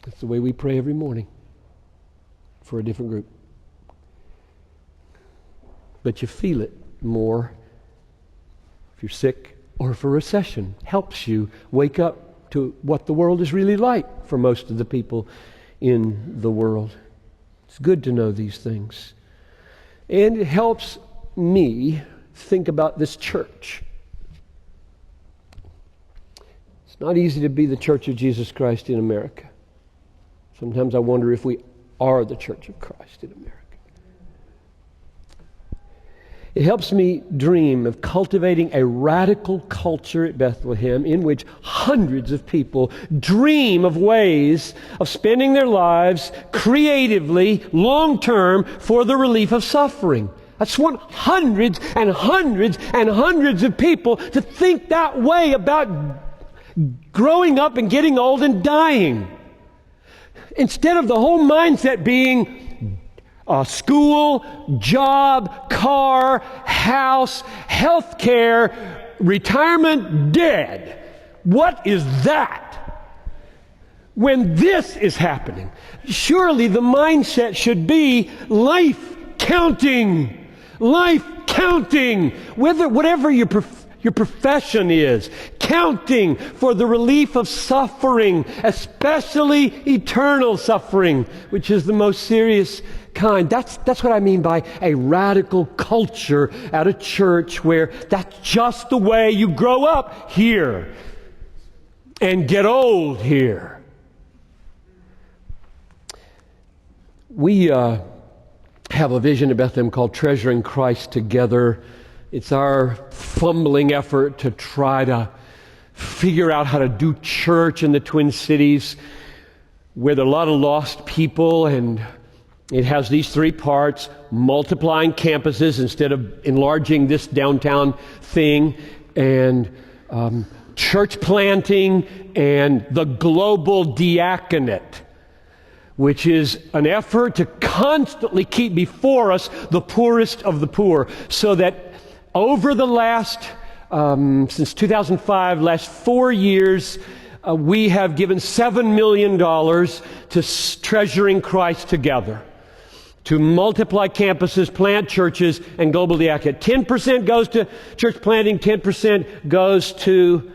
That's the way we pray every morning for a different group. But you feel it more if you're sick or if a recession helps you wake up to what the world is really like for most of the people in the world. It's good to know these things. And it helps me think about this church. It's not easy to be the Church of Jesus Christ in America. Sometimes I wonder if we are the Church of Christ in America. It helps me dream of cultivating a radical culture at Bethlehem in which hundreds of people dream of ways of spending their lives creatively, long-term, for the relief of suffering. That's what hundreds and hundreds and hundreds of people to think that way about growing up and getting old and dying. Instead of the whole mindset being school, job, car, house, health care, retirement, dead. What is that? When this is happening, surely the mindset should be life counting. Life counting. Whatever your profession is, counting for the relief of suffering, especially eternal suffering, which is the most serious kind. That's what I mean by a radical culture at a church where that's just the way you grow up here and get old here. We have a vision at Bethlehem called Treasuring Christ Together. It's our fumbling effort to try to figure out how to do church in the Twin Cities where there are a lot of lost people, and it has these three parts: multiplying campuses instead of enlarging this downtown thing, and church planting, and the global diaconate, which is an effort to constantly keep before us the poorest of the poor, so that over the last, since 2005, last 4 years, we have given $7 million to Treasuring Christ Together, to multiply campuses, plant churches, and global diaconate. 10% goes to church planting, 10% goes to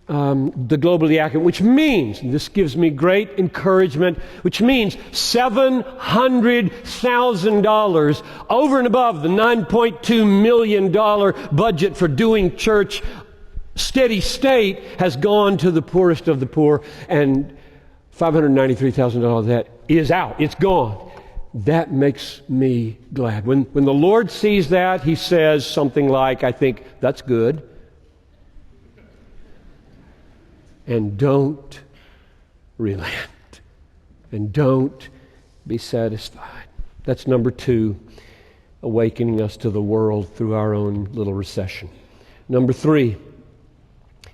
the global diaconate, which means, and this gives me great encouragement, which means $700,000 over and above the $9.2 million budget for doing church steady state has gone to the poorest of the poor, and $593,000 of that is out. It's gone. That makes me glad. When the Lord sees that, He says something like, I think, that's good. And don't relent. And don't be satisfied. That's number 2, awakening us to the world through our own little recession. Number 3,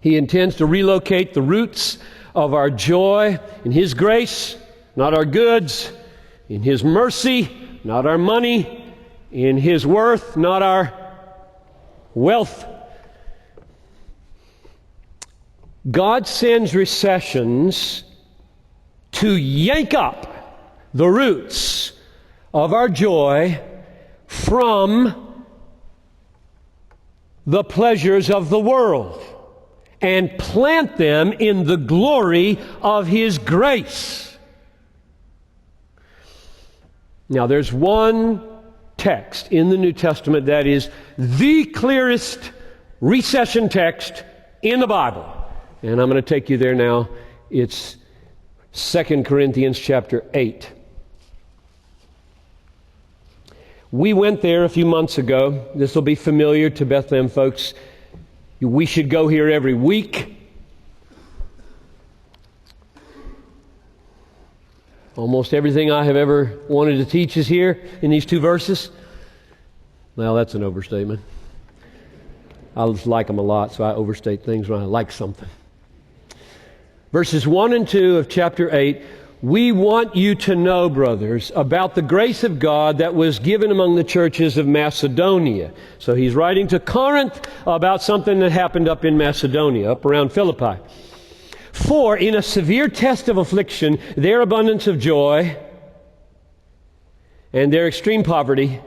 He intends to relocate the roots of our joy in His grace, not our goods, in His mercy, not our money, in His worth, not our wealth. God sends recessions to yank up the roots of our joy from the pleasures of the world and plant them in the glory of His grace. Now, there's one text in the New Testament that is the clearest recession text in the Bible. And I'm going to take you there now. It's 2 Corinthians chapter 8. We went there a few months ago. This will be familiar to Bethlehem folks. We should go here every week. Almost everything I have ever wanted to teach is here in these 2 verses. Well, that's an overstatement. I just like them a lot, so I overstate things when I like something. Verses 1 and 2 of chapter 8, we want you to know, brothers, about the grace of God that was given among the churches of Macedonia. So he's writing to Corinth about something that happened up in Macedonia, up around Philippi. For in a severe test of affliction, their abundance of joy and their extreme poverty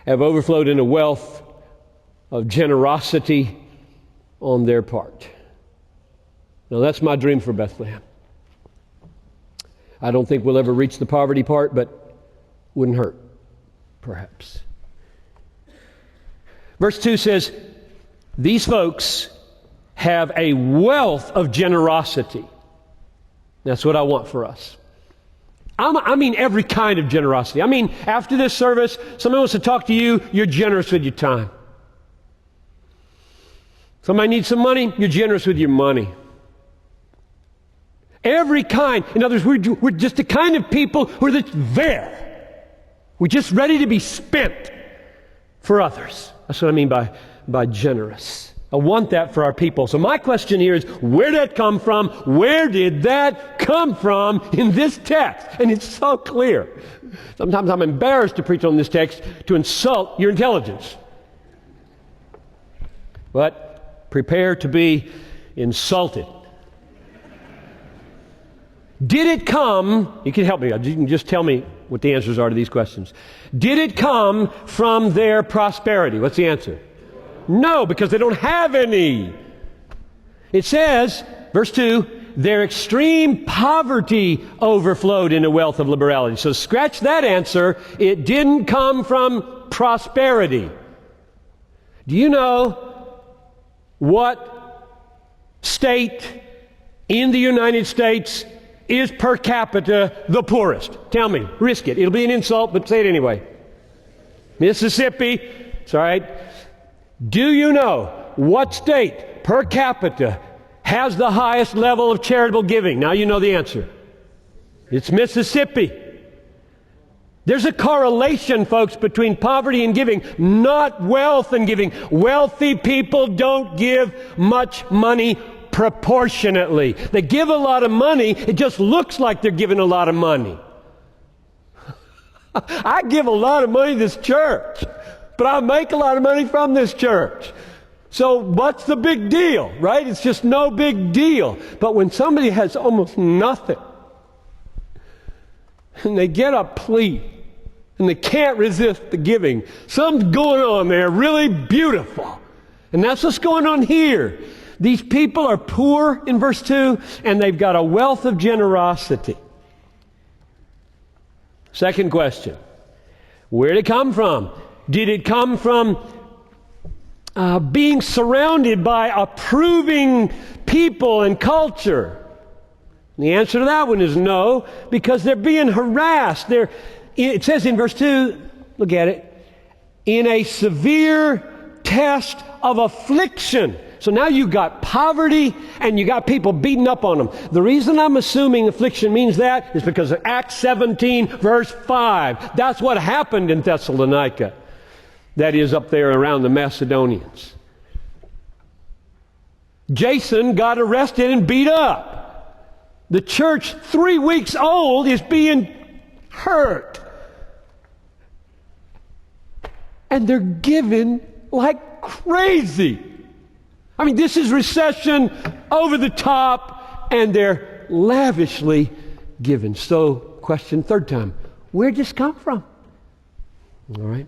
have overflowed in a wealth of generosity on their part. Now that's my dream for Bethlehem. I don't think we'll ever reach the poverty part, but wouldn't hurt, perhaps. Verse 2 says, these folks have a wealth of generosity. That's what I want for us. I mean every kind of generosity. I mean, after this service, somebody wants to talk to you, you're generous with your time. Somebody needs some money, you're generous with your money. Every kind. In other words, we're just the kind of people who are there. We're just ready to be spent for others. That's what I mean by generous. I want that for our people. So my question here is, where did that come from? Where did that come from in this text? And it's so clear. Sometimes I'm embarrassed to preach on this text to insult your intelligence. But prepare to be insulted. Did it come, you can help me, you can just tell me what the answers are to these questions. Did it come from their prosperity? What's the answer? No, because they don't have any. It says, verse 2, their extreme poverty overflowed in a wealth of liberality. So scratch that answer. It didn't come from prosperity. Do you know what state in the United States is per capita the poorest? Tell me. Risk it. It'll be an insult, but say it anyway. Mississippi. It's all right. Do you know what state per capita has the highest level of charitable giving? Now you know the answer. It's Mississippi. There's a correlation, folks, between poverty and giving, not wealth and giving. Wealthy people don't give much money proportionately. They give a lot of money, it just looks like they're giving a lot of money. I give a lot of money to this church, but I make a lot of money from this church. So what's the big deal, right? It's just no big deal. But when somebody has almost nothing, and they get a plea, and they can't resist the giving, something's going on there really beautiful. And that's what's going on here. These people are poor in verse 2, and they've got a wealth of generosity. Second question, where did it come from? Did it come from being surrounded by approving people and culture? And the answer to that one is no, because they're being harassed. It says in verse 2, look at it, in a severe test of affliction. So now you got poverty and you got people beating up on them. The reason I'm assuming affliction means that is because of Acts 17 verse 5. That's what happened in Thessalonica. That is up there around the Macedonians. Jason got arrested and beat up. The church, 3 weeks old, is being hurt. And they're giving like crazy. I mean, this is recession over the top, and they're lavishly given. So, question third time, where'd this come from? All right.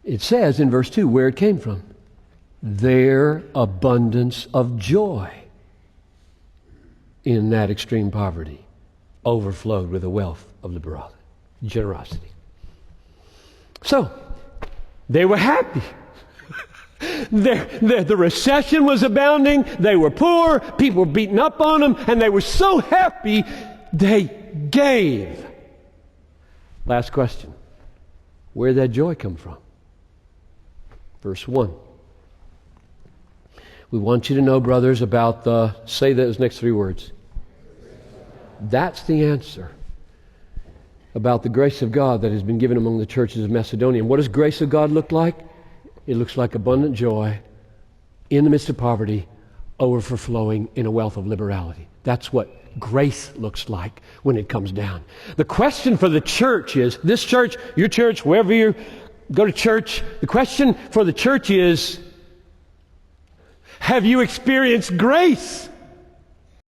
It says in verse 2 where it came from. Their abundance of joy in that extreme poverty overflowed with a wealth of liberality, generosity. So, they were happy. The recession was abounding. They were poor. People were beating up on them. And they were so happy, they gave. Last question. Where did that joy come from? Verse 1. We want you to know, brothers, about say those next three words. That's the answer about the grace of God that has been given among the churches of Macedonia. And what does grace of God look like? It looks like abundant joy in the midst of poverty, overflowing in a wealth of liberality. That's what grace looks like when it comes down. The question for the church is, this church, your church, wherever you go to church, the question for the church is, Have you experienced grace?